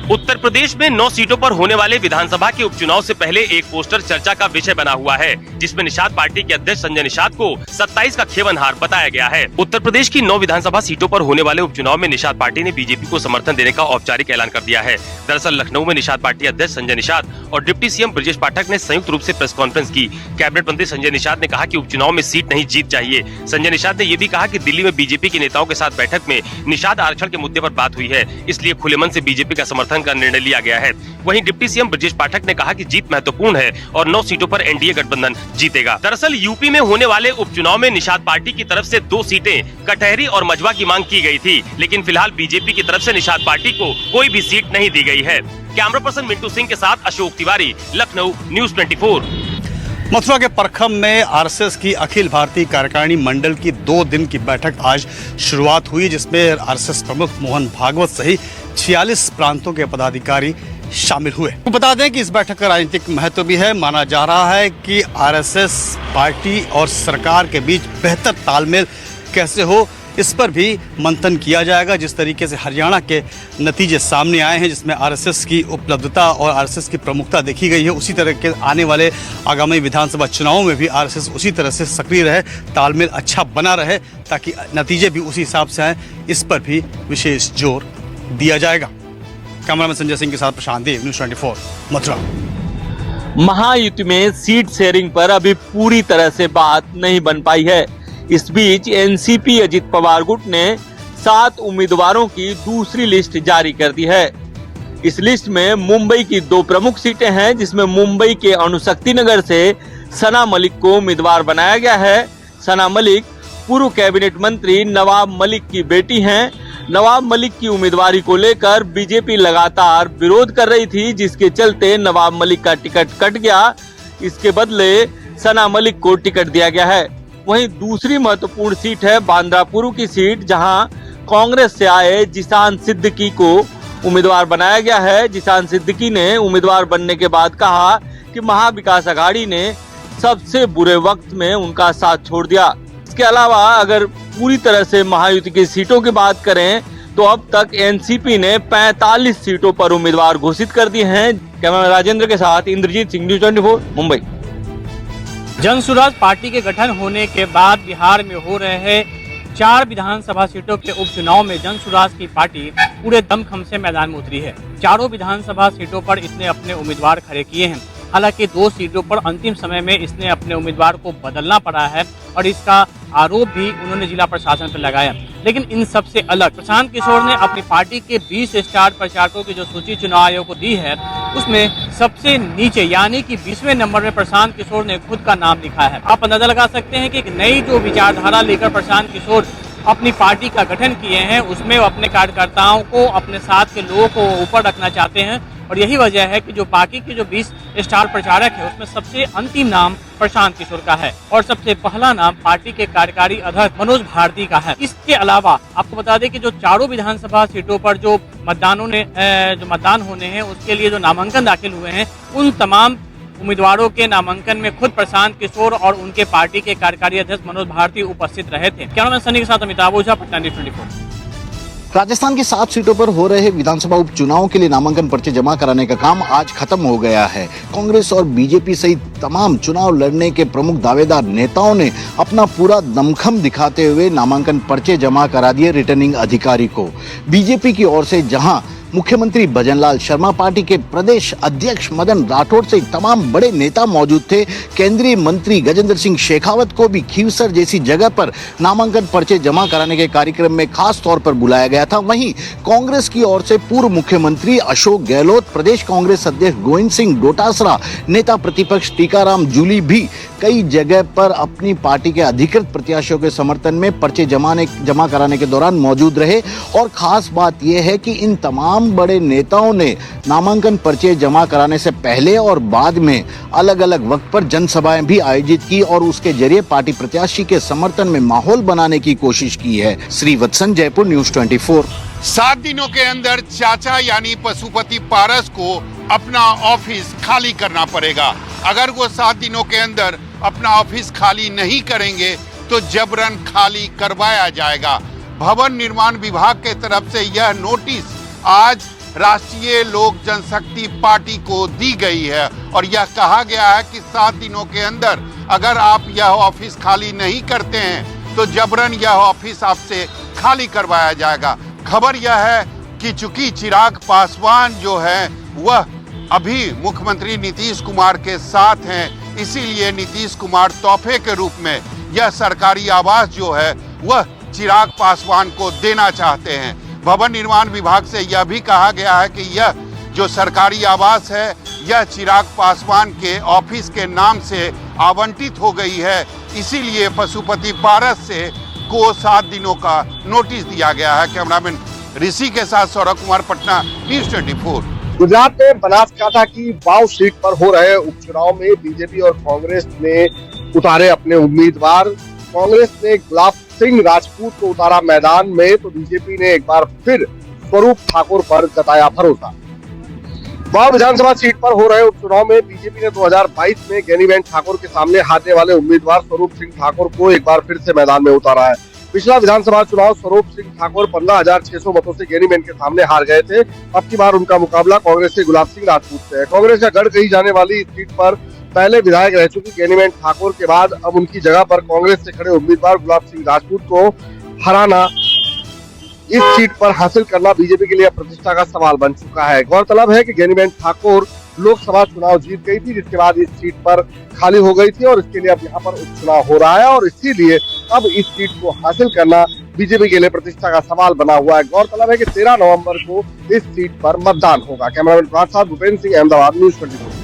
उत्तर प्रदेश में 9 सीटों पर होने वाले विधानसभा के उपचुनाव से पहले एक पोस्टर चर्चा का विषय बना हुआ है, जिसमें निषाद पार्टी के अध्यक्ष संजय निषाद को 27 का खेवनहार बताया गया है। उत्तर प्रदेश की 9 विधानसभा सीटों पर होने वाले उपचुनाव में निषाद पार्टी ने बीजेपी को समर्थन देने का औपचारिक ऐलान कर दिया है। दरअसल लखनऊ में निषाद पार्टी अध्यक्ष संजय निषाद और डिप्टी सीएम ब्रजेश पाठक ने संयुक्त रूप से प्रेस कॉन्फ्रेंस की। कैबिनेट मंत्री संजय निषाद ने कहा कि उपचुनाव में सीट नहीं जीत चाहिए। संजय निषाद ने ये भी कहा कि दिल्ली में बीजेपी के नेताओं के साथ बैठक में निषाद आरक्षण के मुद्दे पर बात हुई है, इसलिए खुले मन से बीजेपी का समर्थन का निर्णय लिया गया है। वहीं डिप्टी सीएम ब्रजेश पाठक ने कहा कि जीत महत्वपूर्ण है और 9 सीटों पर एनडीए गठबंधन जीतेगा। दरअसल यूपी में होने वाले उपचुनाव में निषाद पार्टी की तरफ से 2 सीटें कटहरी और मझवा की मांग की गई थी, लेकिन फिलहाल बीजेपी की तरफ से निषाद पार्टी को कोई भी सीट नहीं दी गई है। कैमरा पर्सन मिंटू सिंह के साथ अशोक तिवारी, लखनऊ, न्यूज़ 24। मथुरा के परखम में आरएसएस की अखिल भारतीय कार्यकारिणी मंडल की 2 दिन की बैठक आज शुरुआत हुई, जिसमें आरएसएस प्रमुख मोहन भागवत सहित 46 प्रांतों के पदाधिकारी शामिल हुए। तो बता दें कि इस बैठक का राजनीतिक महत्व भी है। माना जा रहा है कि आरएसएस पार्टी और सरकार के बीच बेहतर तालमेल कैसे हो, इस पर भी मंथन किया जाएगा। जिस तरीके से हरियाणा के नतीजे सामने आए हैं, जिसमें आरएसएस की उपलब्धता और आरएसएस की प्रमुखता देखी गई है, उसी तरह के आने वाले आगामी विधानसभा चुनावों में भी आरएसएस उसी तरह से सक्रिय रहे, तालमेल अच्छा बना रहे, ताकि नतीजे भी उसी हिसाब से आए। इस पर भी विशेष जोर दिया जाएगा। कैमरामैन संजय सिंह के साथ प्रशांत देव, न्यूज़ 24, मथुरा। महायुति में सीट शेयरिंग पर अभी पूरी तरह से बात नहीं बन पाई है। इस बीच एनसीपी अजित पवार गुट ने 7 उम्मीदवारों की दूसरी लिस्ट जारी कर दी है। इस लिस्ट में मुंबई की 2 प्रमुख सीटें हैं, जिसमें मुंबई के अणुशक्ति नगर से सना मलिक को उम्मीदवार बनाया गया है। सना मलिक पूर्व कैबिनेट मंत्री नवाब मलिक की बेटी हैं। नवाब मलिक की उम्मीदवारी को लेकर बीजेपी लगातार विरोध कर रही थी, जिसके चलते नवाब मलिक का टिकट कट गया। इसके बदले सना मलिक को टिकट दिया गया है। वहीं दूसरी महत्वपूर्ण सीट है बांद्रापुर की सीट, जहां कांग्रेस से आए जिशान सिद्दीकी को उम्मीदवार बनाया गया है। जिशान सिद्दीकी ने उम्मीदवार बनने के बाद कहा कि महाविकास आघाड़ी ने सबसे बुरे वक्त में उनका साथ छोड़ दिया। इसके अलावा अगर पूरी तरह से महायुति की सीटों की बात करें तो अब तक एनसीपी ने 45 सीटों पर उम्मीदवार घोषित कर दिए हैं। कैमरा राजेंद्र के साथ इंद्रजीत सिंह, न्यूज़ 24, मुंबई। जन सुराज पार्टी के गठन होने के बाद बिहार में हो रहे हैं 4 विधानसभा सीटों के उपचुनाव में जन सुराज की पार्टी पूरे दमखम से मैदान में उतरी है। चारों विधानसभा सीटों पर इसने अपने उम्मीदवार खड़े किए हैं। हालांकि 2 सीटों पर अंतिम समय में इसने अपने उम्मीदवार को बदलना पड़ा है और इसका आरोप भी उन्होंने जिला प्रशासन पर लगाया। लेकिन इन सबसे अलग प्रशांत किशोर ने अपनी पार्टी के 20 स्टार प्रचारकों की जो सूची चुनाव आयोग को दी है, उसमें सबसे नीचे यानी कि 20वें नंबर में प्रशांत किशोर ने खुद का नाम लिखा है। आप अंदाजा लगा सकते हैं कि एक नई जो विचारधारा लेकर प्रशांत किशोर अपनी पार्टी का गठन किए हैं, उसमें वो अपने कार्यकर्ताओं को, अपने साथ के लोगों को ऊपर रखना चाहते हैं। और यही वजह है कि जो बाकी के जो 20 स्टार प्रचारक है, उसमें सबसे अंतिम नाम प्रशांत किशोर का है और सबसे पहला नाम पार्टी के कार्यकारी अध्यक्ष मनोज भारती का है। इसके अलावा आपको बता दें कि जो चारों विधानसभा सीटों पर जो मतदान होने हैं, उसके लिए जो नामांकन दाखिल हुए हैं, उन तमाम उम्मीदवारों के नामांकन में खुद प्रशांत किशोर और उनके पार्टी के कार्यकारी अध्यक्ष मनोज भारती उपस्थित रहे थे। कैमरामैन सनी के साथ अमिताभ ओझा, पटना, न्यूज़ 24। राजस्थान की 7 सीटों पर हो रहे विधानसभा उपचुनाव के लिए नामांकन पर्चे जमा कराने का काम आज खत्म हो गया है। कांग्रेस और बीजेपी सहित तमाम चुनाव लड़ने के प्रमुख दावेदार नेताओं ने अपना पूरा दमखम दिखाते हुए नामांकन पर्चे जमा करा दिए रिटर्निंग अधिकारी को। बीजेपी की ओर से जहां मुख्यमंत्री भजनलाल शर्मा, पार्टी के प्रदेश अध्यक्ष मदन राठौड़ से तमाम बड़े नेता मौजूद थे। केंद्रीय मंत्री गजेंद्र सिंह शेखावत को भी खीवसर जैसी जगह पर नामांकन पर्चे जमा कराने के कार्यक्रम में खास तौर पर बुलाया गया था। वहीं कांग्रेस की ओर से पूर्व मुख्यमंत्री अशोक गहलोत, प्रदेश कांग्रेस अध्यक्ष गोविंद सिंह डोटासरा, नेता प्रतिपक्ष टीकाराम जूली भी कई जगह पर अपनी पार्टी के अधिकृत प्रत्याशियों के समर्थन में पर्चे जमा कराने के दौरान मौजूद रहे। और खास बात यह है कि इन तमाम बड़े नेताओं ने नामांकन पर्चे जमा कराने से पहले और बाद में अलग अलग वक्त पर जनसभाएं भी आयोजित की और उसके जरिए पार्टी प्रत्याशी के समर्थन में माहौल बनाने की कोशिश की है। श्रीवत्सन, जयपुर, न्यूज़ 24। 7 दिनों के अंदर चाचा यानी पशुपति पारस को अपना ऑफिस खाली करना पड़ेगा। अगर वो 7 दिनों के अंदर अपना ऑफिस खाली नहीं करेंगे तो जबरन खाली करवाया जाएगा। भवन निर्माण विभाग के तरफ से यह नोटिस आज राष्ट्रीय लोक जनशक्ति पार्टी को दी गई है और यह कहा गया है कि 7 दिनों के अंदर अगर आप यह ऑफिस खाली नहीं करते हैं तो जबरन यह ऑफिस आपसे खाली करवाया जाएगा। खबर यह है कि चूंकि चिराग पासवान जो है वह अभी मुख्यमंत्री नीतीश कुमार के साथ हैं, इसीलिए नीतीश कुमार तोहफे के रूप में यह सरकारी आवास जो है वह चिराग पासवान को देना चाहते हैं। भवन निर्माण विभाग से यह भी कहा गया है कि यह जो सरकारी आवास है यह चिराग पासवान के ऑफिस के नाम से आवंटित हो गई है, इसीलिए पशुपति पारस से को 7 दिनों का नोटिस दिया गया है। कैमरामैन ऋषि के साथ सौरभ कुमार, पटना, न्यूज़ 24। गुजरात में बनासकांठा की वाव सीट पर हो रहे उपचुनाव में बीजेपी और कांग्रेस ने उतारे अपने उम्मीदवार। कांग्रेस ने गुलाब सिंह राजपूत को उतारा मैदान में, तो बीजेपी ने एक बार फिर स्वरूप ठाकुर पर जताया भरोसा। वाव विधानसभा सीट पर हो रहे उपचुनाव में बीजेपी ने 2022 में ज्ञानीबेन ठाकुर के सामने हारने वाले उम्मीदवार स्वरूप सिंह ठाकुर को एक बार फिर से मैदान में उतारा है। पिछला विधानसभा चुनाव स्वरूप सिंह ठाकुर 15,600 मतों से ज्ञानीबेन के सामने हार गए थे। अब की बार उनका मुकाबला कांग्रेस से गुलाब सिंह राजपूत से है। कांग्रेस का गढ़ कही जाने वाली इस सीट पर पहले विधायक रह चुकी ज्ञानीबेन ठाकुर के बाद अब उनकी जगह पर कांग्रेस से खड़े उम्मीदवार गुलाब सिंह राजपूत को हराना, इस सीट पर हासिल करना बीजेपी के लिए प्रतिष्ठा का सवाल बन चुका है। गौरतलब है कि ज्ञानीबेन ठाकुर लोकसभा चुनाव जीत गई थी, जिसके बाद इस सीट पर खाली हो गई थी और इसके लिए अब यहाँ पर उपचुनाव हो रहा है और इसीलिए अब इस सीट को हासिल करना बीजेपी के लिए प्रतिष्ठा का सवाल बना हुआ है। गौरतलब है कि 13 नवंबर को इस सीट पर मतदान होगा। कैमरामैन के साथ भूपेंद्र सिंह, अहमदाबाद, न्यूज़ 24।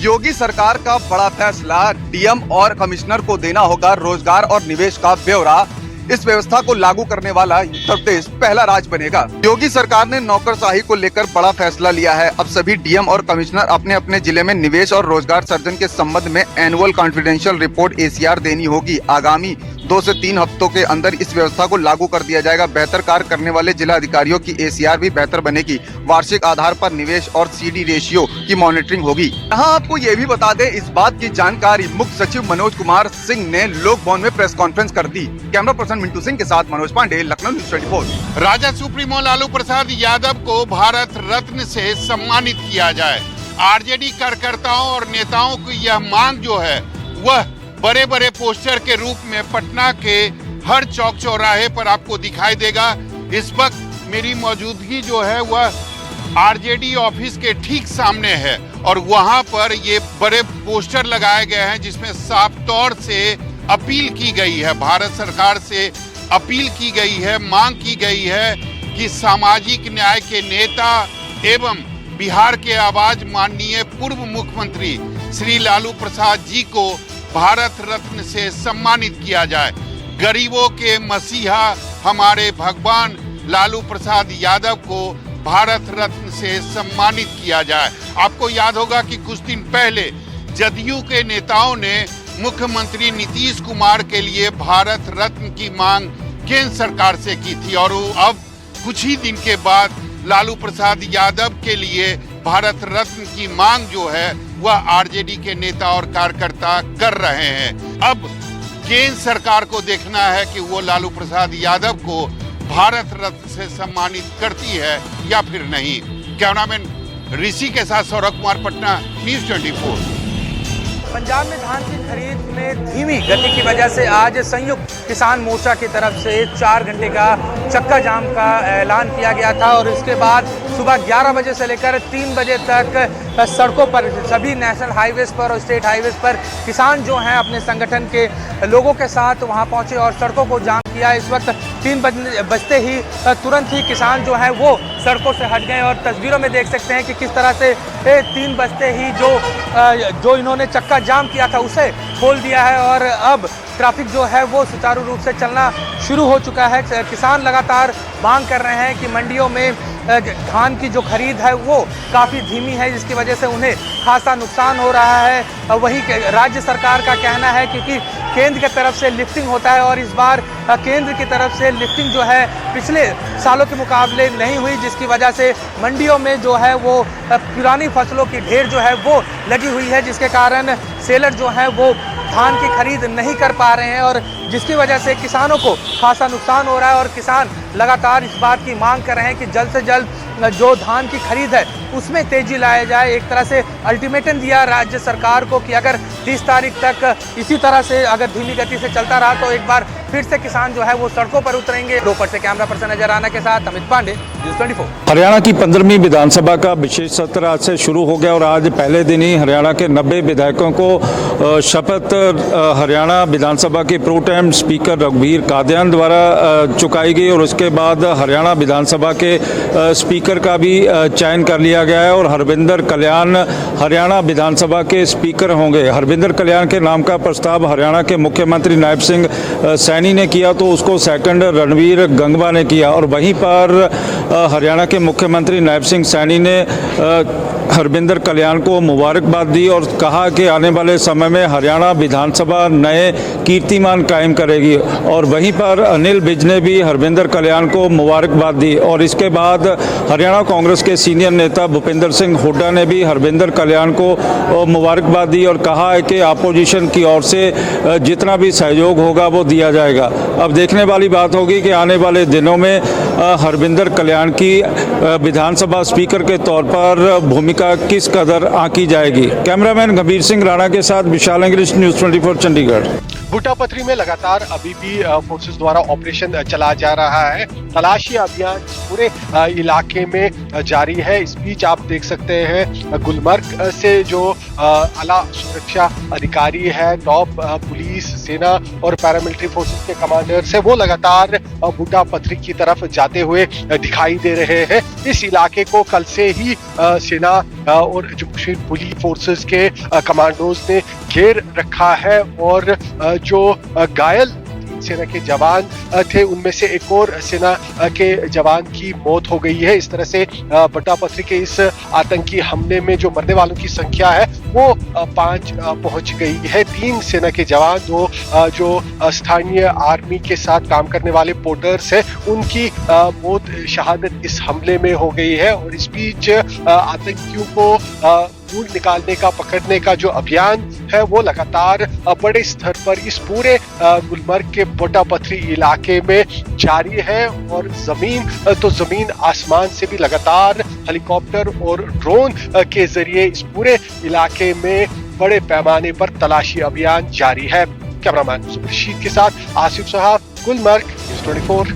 योगी सरकार का बड़ा फैसला, डीएम और कमिश्नर को देना होगा रोजगार और निवेश का ब्यौरा। इस व्यवस्था को लागू करने वाला उत्तर प्रदेश पहला राज्य बनेगा। योगी सरकार ने नौकरशाही को लेकर बड़ा फैसला लिया है। अब सभी डीएम और कमिश्नर अपने अपने जिले में निवेश और रोजगार सृजन के संबंध में एनुअल कॉन्फिडेंशियल रिपोर्ट एसीआर देनी होगी। आगामी 2 से 3 हफ्तों के अंदर इस व्यवस्था को लागू कर दिया जाएगा। बेहतर कार्य करने वाले जिला अधिकारियों की एसीआर भी बेहतर बनेगी। वार्षिक आधार पर निवेश और सीडी रेशियो की मॉनिटरिंग होगी। यहाँ आपको ये भी बता दें, इस बात की जानकारी मुख्य सचिव मनोज कुमार सिंह ने लोक भवन में प्रेस कॉन्फ्रेंस कर दी। कैमरा पर्सन मिंटू सिंह के साथ मनोज पांडे, लखनऊ, न्यूज़ 24। राजद सुप्रीमो लालू प्रसाद यादव को भारत रत्न से सम्मानित किया जाए। आरजेडी कार्यकर्ताओं और नेताओं की यह मांग जो है वह बड़े बड़े पोस्टर के रूप में पटना के हर चौक चौराहे पर आपको दिखाई देगा। इस वक्त मेरी मौजूदगी जो है वह आरजेडी ऑफिस के ठीक सामने है और वहां पर ये बड़े पोस्टर लगाए गए हैं जिसमें साफ तौर से अपील की गई है, भारत सरकार से अपील की गई है, मांग की गई है कि सामाजिक न्याय के नेता एवं बिहार के आवाज माननीय पूर्व मुख्यमंत्री श्री लालू प्रसाद जी को भारत रत्न से सम्मानित किया जाए। गरीबों के मसीहा हमारे भगवान लालू प्रसाद यादव को भारत रत्न से सम्मानित किया जाए। आपको याद होगा कि कुछ दिन पहले जदयू के नेताओं ने मुख्यमंत्री नीतीश कुमार के लिए भारत रत्न की मांग केंद्र सरकार से की थी और अब कुछ ही दिन के बाद लालू प्रसाद यादव के लिए भारत रत्न की मांग जो है वह आरजेडी के नेता और कार्यकर्ता कर रहे हैं। अब केंद्र सरकार को देखना है कि वो लालू प्रसाद यादव को भारत रत्न से सम्मानित करती है या फिर नहीं। कैमरामैन ऋषि के साथ सौरभ कुमार, पटना, न्यूज़ 24। पंजाब में धान की खरीद में धीमी गति की वजह से आज संयुक्त किसान मोर्चा की तरफ से 4 घंटे का चक्का जाम का ऐलान किया गया था और इसके बाद सुबह 11 बजे से लेकर 3 बजे तक सड़कों पर सभी नेशनल हाईवेज पर और स्टेट हाईवेज पर किसान जो हैं अपने संगठन के लोगों के साथ वहां पहुंचे और सड़कों को जाम किया। इस वक्त 3 बजते ही तुरंत ही किसान जो हैं वो सड़कों से हट गए और तस्वीरों में देख सकते हैं कि किस तरह से 3 बजते ही जो इन्होंने चक्का जाम किया था उसे खोल दिया है और अब ट्रैफिक जो है वो सुचारू रूप से चलना शुरू हो चुका है। किसान लगातार मांग कर रहे हैं कि मंडियों में धान की जो खरीद है वो काफ़ी धीमी है, जिसकी वजह से उन्हें खासा नुकसान हो रहा है। वहीं राज्य सरकार का कहना है क्योंकि केंद्र की तरफ से लिफ्टिंग होता है और इस बार केंद्र की तरफ से लिफ्टिंग जो है पिछले सालों के मुकाबले नहीं हुई, जिसकी वजह से मंडियों में जो है वो पुरानी फसलों की ढेर जो है वो लगी हुई है, जिसके कारण सेलर जो है वो धान की खरीद नहीं कर पा रहे हैं और जिसकी वजह से किसानों को खासा नुकसान हो रहा है और किसान लगातार इस बात की मांग कर रहे हैं कि जल्द से जल्द जो धान की खरीद है उसमें तेजी लाया जाए। एक तरह से अल्टीमेटम दिया राज्य सरकार को कि अगर 30 तारीख तक इसी तरह से अगर धीमी गति से चलता रहा तो एक बार फिर से किसान जो है वो सड़कों पर उतरेंगे। रोपड़ से कैमरा पर्सन नजर आना के साथ अमित पांडे, न्यूज़ 24। हरियाणा की 15वीं विधानसभा का विशेष सत्र आज से शुरू हो गया और आज पहले दिन ही हरियाणा के 90 विधायकों को शपथ हरियाणा विधानसभा के प्रो टेम स्पीकर रघुवीर कादियान द्वारा चुकाई गई और उसके बाद हरियाणा विधानसभा के स्पीकर का भी चयन कर लिया गया है और हरविंदर कल्याण हरियाणा विधानसभा के स्पीकर होंगे। हरविंदर कल्याण के नाम का प्रस्ताव हरियाणा के मुख्यमंत्री नायब सिंह सैनी ने किया तो उसको सेकंड रणवीर गंगवा ने किया और वहीं पर हरियाणा के मुख्यमंत्री नायब सिंह सैनी ने हरविंदर कल्याण को मुबारकबाद दी और कहा कि आने वाले समय में हरियाणा विधानसभा नए कीर्तिमान कायम करेगी और वहीं पर अनिल विज ने भी हरविंदर कल्याण को मुबारकबाद दी और इसके बाद हरियाणा कांग्रेस के सीनियर नेता भूपेंद्र सिंह हुड्डा ने भी हरविंदर कल्याण को मुबारकबाद दी और कहा है कि अपोजिशन की ओर से जितना भी सहयोग होगा वो दिया जाएगा। अब देखने वाली बात होगी कि आने वाले दिनों में हरविंदर कल्याण की विधानसभा स्पीकर के तौर पर भूमिका किस कदर आंकी जाएगी। कैमरामैन गंभीर सिंह राणा के साथ विशाल अंग्रेज, न्यूज़ 24 चंडीगढ़। बूटापथरी में लगातार अभी भी फोर्सेस द्वारा ऑपरेशन चला जा रहा है। तलाशी अभियान पूरे इलाके में जारी है। इस बीच आप देख सकते हैं गुलमर्ग से जो आला सुरक्षा अधिकारी है, टॉप पुलिस, सेना और पैरामिलिट्री फोर्सेस के कमांडर्स है, वो लगातार बूटापथरी की तरफ जाते हुए दिखाई दे रहे हैं। इस इलाके को कल से ही सेना और जम्मू कश्मीर पुलिस फोर्सेस के कमांडोज ने घेर रखा है और जो घायल सेना के जवान थे उनमें से एक और सेना के जवान की मौत हो गई है। इस तरह से बूटापथरी के इस आतंकी हमले में जो मरने वालों की संख्या है वो 5 पहुंच गई है। 3 सेना के जवान, 2 जो स्थानीय आर्मी के साथ काम करने वाले पोर्टर्स हैं, उनकी मौत शहादत इस हमले में हो गई है। और इस बीच आतंकियों को ढूंढ निकालने का, पकड़ने का जो अभियान है वो लगातार बड़े स्तर पर इस पूरे गुलमर्ग के बूटापथरी इलाके में जारी है और जमीन आसमान से भी लगातार हेलीकॉप्टर और ड्रोन के जरिए इस पूरे इलाके में बड़े पैमाने पर तलाशी अभियान जारी है। कैमरामैन रशीद के साथ आसिफ साहब, गुलमर्ग, न्यूज़ 24।